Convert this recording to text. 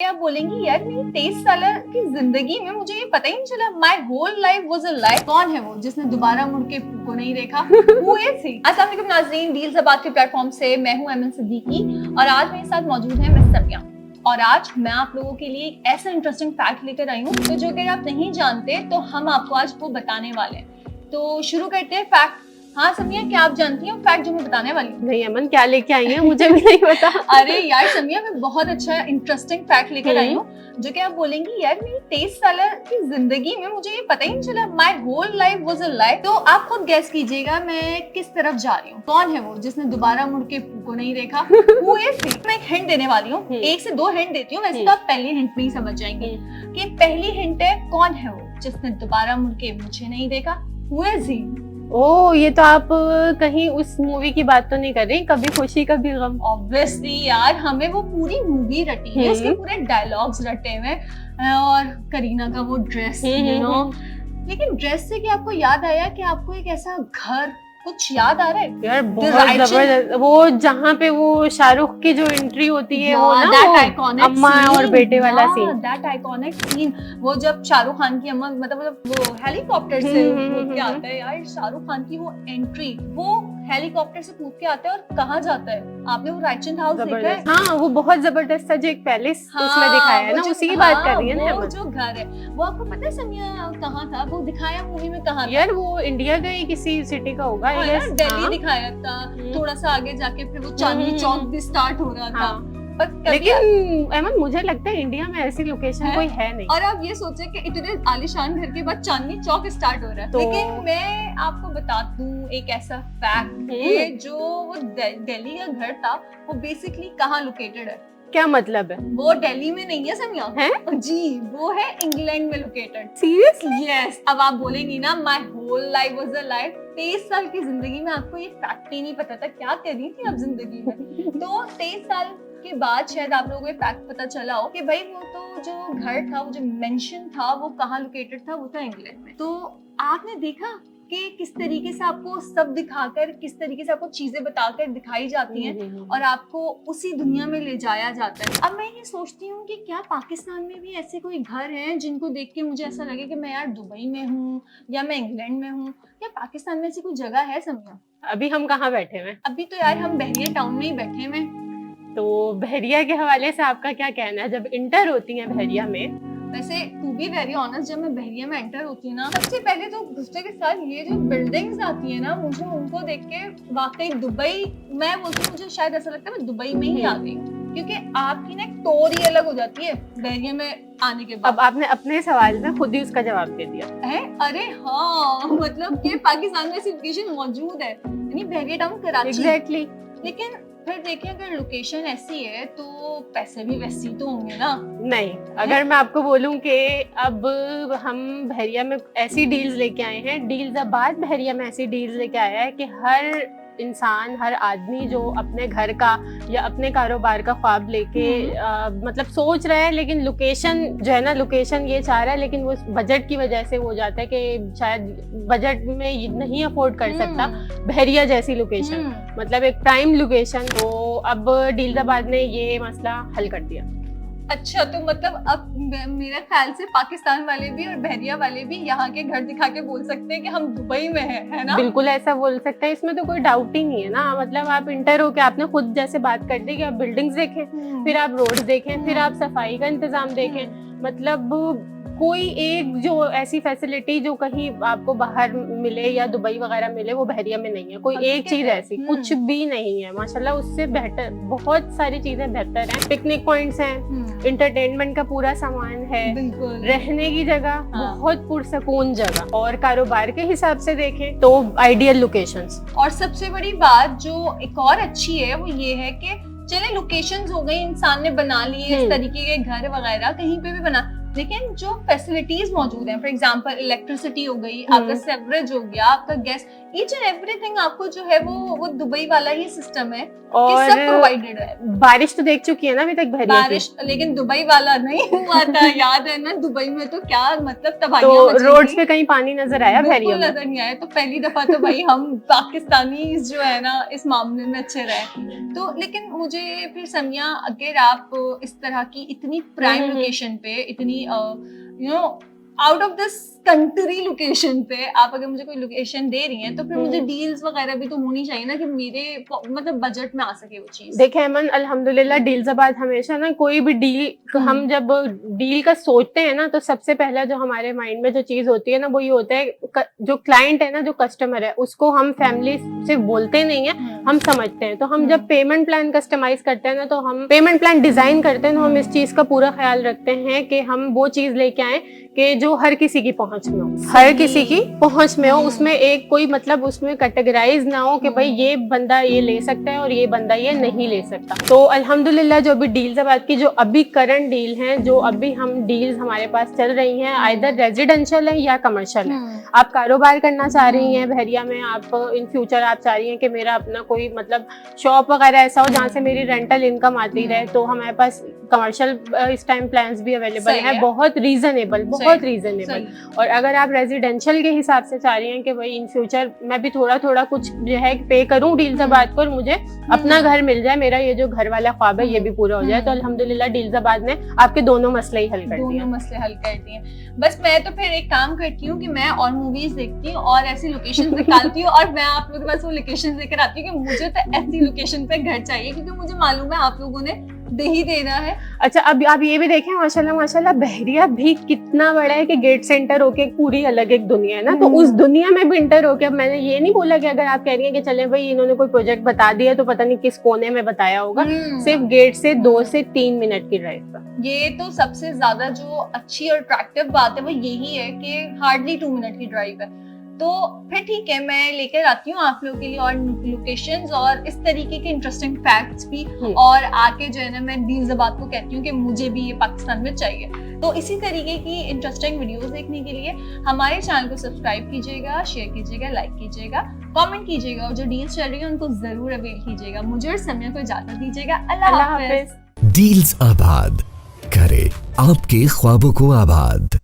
आप बोलेंगी यार मेरी 23 साल की जिंदगी में मुझे ये पता ही नहीं चला, my whole life was a life. कौन है वो जिसने दोबारा मुड़ के को नहीं देखा? Who is he? अस्सलाम वालेकुम नाज़रीन, डील्स अबात के प्लेटफॉर्म से मैं हूं एमन सिद्दीकी और आज मेरे साथ मौजूद है मिस समिया। और आज मैं आप लोगों के लिए एक ऐसा इंटरेस्टिंग फैक्ट लेकर आई हूँ तो जो कि आप नहीं जानते तो हम आपको आज वो बताने वाले हैं। तो शुरू करते हैं फैक्ट। हाँ समिया, क्या आप जानती हैं फैक्ट जो मैं बताने वाली हूँ? नहीं अमन, क्या लेके आई है मुझे भी नहीं पता। अरे यार समिया, मैं बहुत अच्छा इंटरेस्टिंग फैक्ट लेकर आई हूँ जो कि आप बोलेंगी यार मेरी 23 साल की जिंदगी में मुझे ये पता ही नहीं चला, my whole life was a life. तो आप खुद गेस कीजिएगा मैं किस तरफ जा रही हूँ। कौन है वो जिसने दोबारा मुड़ के को नहीं देखा? Who is he? मैं एक हिंट देने वाली हूँ, 1 से 2 हिंट देती हूँ, वैसे तो आप पहली हिंट में ही समझ जाएंगे कि पहली हिंट है कौन है वो जिसने दोबारा मुड़ के मुझे नहीं देखा? Who is he? ओ, ये तो आप कहीं उस मूवी की बात तो नहीं कर रही, कभी खुशी कभी गम? ऑब्वियसली यार, हमें वो पूरी मूवी रटी है, उसके पूरे डायलॉग्स रटे हुए और करीना का वो ड्रेस, यू नो। लेकिन ड्रेस से क्या आपको याद आया कि आपको एक ऐसा घर कुछ याद आ रहा है? यार बहुत जबरदस्त, वो जहाँ पे वो शाहरुख की जो एंट्री होती है वो ना, वो अम्मा और बेटे वाला सीन, दैट आइकॉनिक सीन, वो जब शाहरुख खान की अम्मा मतलब वो हेलीकॉप्टर से कूद के आता है। यार शाहरुख खान की वो एंट्री, वो हेलीकॉप्टर से कूद के आता है और कहाँ जाता है? आपने वो रायचंद हाउस देखा है? हाँ, वो बहुत जबरदस्त था जो एक पैलेस उसमें दिखाया है ना, उसी की बात कर रही है ना। वो जो घर है वो आपको पता है समिया कहाँ था? वो दिखाया मूवी में कहाँ था? यार वो इंडिया का ही किसी सिटी का होगा, दिल्ली दिखाया था। थोड़ा सा आगे जाके फिर वो चांदनी चौक भी स्टार्ट हो रहा था। लेकिन अमन मुझे लगता है इंडिया में ऐसी लोकेशन कोई है नहीं। और आप ये सोचे कि इतने आलीशान घर के बाद चांदनी चौक स्टार्ट हो रहा है। लेकिन मैं आपको बता दूं एक ऐसा फैक्ट है, जो वो दिल्ली का घर था वो बेसिकली कहाँ लोकेटेड है? क्या मतलब है? वो दिल्ली में नहीं है समिया, है जी, वो है इंग्लैंड में लोकेटेड। सीरियसली? यस। अब आप बोलेंगी ना my whole life was a life, 23 साल की जिंदगी में आपको ये फैक्ट ही नहीं पता था, क्या करी थी आप जिंदगी में? तो 23 साल के बाद शायद आप लोगों को ये फैक्ट पता चला हो कि भाई वो तो जो घर था, वो जो मेंशन था, वो कहाँ लोकेटेड था? वो था इंग्लैंड में। तो आपने देखा कि किस तरीके से आपको सब दिखाकर, किस तरीके से आपको चीजें बताकर दिखाई जाती हैं और आपको उसी दुनिया में ले जाया जाता है। अब मैं ये सोचती हूँ कि क्या पाकिस्तान में भी ऐसे कोई घर हैं जिनको देख के मुझे ऐसा लगे कि मैं यार दुबई में हूँ या मैं इंग्लैंड में हूँ? या पाकिस्तान में ऐसी कोई जगह है समिया? अभी हम कहाँ बैठे हुए? अभी तो यार हम बहरिया टाउन में ही बैठे हुए। तो बहरिया के हवाले से आपका क्या कहना है? जब इंटर होती है बहरिया में, वैसे टू बी वेरी ऑनेस्ट, जब मैं बहरिया में एंटर होती हूँ ना, सबसे पहले तो घुसते के साथ ये जो बिल्डिंग्स आती है ना, मुझे उनको देख के वाकई दुबई, मैं बोलती हूँ मुझे शायद ऐसा लगता है मैं दुबई में ही आ गई, क्योंकि आपकी ना टोर ही अलग हो जाती है बहरिया में आने के बाद। अब आपने अपने सवाल में खुद ही उसका जवाब दे दिया है। अरे हाँ, मतलब कि पाकिस्तान में ऐसी लोकेशन मौजूद है, यानी बहरिया टाउन कराची। एग्जैक्टली। लेकिन फिर देखिए अगर लोकेशन ऐसी है तो पैसे भी वैसे ही तो होंगे ना? नहीं, अगर मैं आपको बोलूं कि अब हम बहरिया में ऐसी डील्स लेके आए हैं, डील्स अबात बहरिया में ऐसी डील्स लेके आया है कि हर इंसान, हर आदमी जो अपने घर का या अपने कारोबार का ख्वाब लेके मतलब सोच रहा है, लेकिन लोकेशन जो है ना, लोकेशन ये चाह रहा है, लेकिन वो बजट की वजह से हो जाता है कि शायद बजट में नहीं अफोर्ड कर सकता बहरिया जैसी लोकेशन, मतलब एक प्राइम लोकेशन। तो अब डील्साबाद ने ये मसला हल कर दिया। अच्छा, तो मतलब अब मेरे ख्याल से पाकिस्तान वाले भी और बहरिया वाले भी यहाँ के घर दिखा के बोल सकते हैं कि हम दुबई में हैं, है ना? बिल्कुल ऐसा बोल सकते हैं, इसमें तो कोई डाउट ही नहीं है ना। मतलब आप इंटर हो के आपने खुद जैसे बात कर दी कि आप बिल्डिंग्स देखें, फिर आप रोड्स देखें, फिर आप सफाई का इंतजाम देखें, मतलब कोई एक जो ऐसी फैसिलिटी जो कहीं आपको बाहर मिले या दुबई वगैरह मिले वो बहरिया में नहीं है। कोई एक चीज ऐसी कुछ भी नहीं है माशाल्लाह। उससे बेहतर बहुत सारी चीजें बेहतर हैं। पिकनिक पॉइंट्स हैं, एंटरटेनमेंट का पूरा सामान है, रहने की जगह बहुत पुरसकून जगह, और कारोबार के हिसाब से देखें तो आइडियल लोकेशंस। और सबसे बड़ी बात जो एक और अच्छी है वो ये है कि चले लोकेशंस हो गई, इंसान ने बना लिए इस तरीके के घर वगैरह, कहीं पे भी बना, लेकिन जो फैसिलिटीज मौजूद हैं, फॉर एग्जांपल इलेक्ट्रिसिटी हो गई, आपका सेवरेज हो गया, आपका गैस, ईच एंड एवरीथिंग आपको जो है वो दुबई वाला ही सिस्टम है कि और सब प्रोवाइडेड है। बारिश तो देख चुकी है ना अभी तक बहरिया की? बारिश लेकिन दुबई वाला नहीं हुआ था, याद है ना? दुबई में तो क्या मतलब तबाहियां तो मची रोड्स थी। पे कहीं पानी नजर आया बहरिया बिल्कुल में? नजर नहीं आया। तो पहली दफा तो भाई हम पाकिस्तानी जो है ना इस मामले में अच्छे रहे। तो लेकिन मुझे फिर समिया, अगर आप इस तरह की इतनी प्राइम लोकेशन पे, इतनी you know out of this country location पे आप अगर मुझे कोई लोकेशन दे रही हैं, तो फिर मुझे डील्स वगैरह भी तो होनी चाहिए ना कि मेरे मतलब बजट में आ सके वो चीज। देखे अमन, अल्हम्दुलिल्लाह डील्साबाद हमेशा ना कोई भी डील हम जब डील का सोचते हैं ना, तो सबसे पहला जो हमारे माइंड में जो चीज होती है ना वो ये होता है जो क्लाइंट है ना, जो कस्टमर है, उसको हम फैमिली से बोलते नहीं है, हम समझते हैं। तो हम जब पेमेंट प्लान कस्टमाइज करते हैं ना, तो हम पेमेंट प्लान डिजाइन करते हैं, तो हम इस चीज का पूरा ख्याल रखते हैं कि हम वो चीज लेके आए कि जो हर किसी की पहुंच में हो, हर किसी की पहुंच में हो, उसमें एक कोई मतलब उसमें कैटेगराइज ना हो कि भाई ये बंदा ये ले सकता है और ये बंदा ये नहीं ले सकता। तो अल्हम्दुलिल्लाह जो भी डील्साबाद की जो अभी करंट डील हैं, जो अभी हम डील्स हमारे पास चल रही हैं, आइदर रेजिडेंशियल है या कमर्शियल है। आप कारोबार करना चाह रही हैं बहरिया में, आप इन फ्यूचर आप चाह रही हैं कि मेरा अपना कोई मतलब शॉप वगैरह ऐसा हो जहाँ से मेरी रेंटल इनकम आती रहे, तो हमारे पास कमर्शियल इस टाइम प्लान्स भी अवेलेबल है, बहुत रीजनेबल, बहुत रीजनेबल। और अगर आप रेजिडेंशियल के हिसाब से चाह रही हैं कि भाई इन फ्यूचर मैं भी थोड़ा थोड़ा कुछ जो है पे करूं डील्साबाद पर, मुझे अपना घर मिल जाए, मेरा ये जो घर वाला ख्वाब है ये भी पूरा हो जाए, तो अल्हम्दुलिल्लाह डील्साबाद ने आपके दोनों मसले ही हल कर दिए। दोनों मसले हल कर दिए। बस मैं तो फिर एक काम करती हूँ कि मैं और मूवीज देखती हूँ और ऐसी लोकेशन निकालती हूँ और मैं आप लोगों के पास वो लोकेशन लेकर आती हूँ कि मुझे तो ऐसी लोकेशन पे घर चाहिए, क्योंकि मुझे मालूम है आप लोगों ने दे ही देना है। अच्छा, अब आप ये भी देखें माशाल्लाह माशाल्लाह बहरिया भी कितना बड़ा है कि गेट सेंटर होके पूरी अलग एक दुनिया है ना, तो उस दुनिया में भी इंटर होके, अब मैंने ये नहीं बोला कि अगर आप कह रही हैं कि चले भाई इन्होंने कोई प्रोजेक्ट बता दिया तो पता नहीं किस कोने में बताया होगा, सिर्फ गेट से 2 से 3 मिनट की ड्राइव पर। ये तो सबसे ज्यादा जो अच्छी और अट्रैक्टिव बात है वो यही है कि हार्डली 2 मिनट की ड्राइव है। तो फिर ठीक है, मैं लेकर आती हूँ आप लोगों के लिए और लोकेशंस और इस तरीके के इंटरेस्टिंग फैक्ट्स भी, और आके जो है ना मैं डील्साबाद को कहती हूँ कि मुझे भी ये पाकिस्तान में चाहिए। तो इसी तरीके की इंटरेस्टिंग वीडियोस देखने के लिए हमारे चैनल को सब्सक्राइब कीजिएगा, शेयर कीजिएगा, लाइक कीजिएगा, कमेंट कीजिएगा और जो डील्स चल रही है उनको जरूर अवेल कीजिएगा। मुझे और समिया को इजाजत दीजिएगा। अल्लाह हाफिज। डील्स आबाद करे आपके ख्वाबों को आबाद।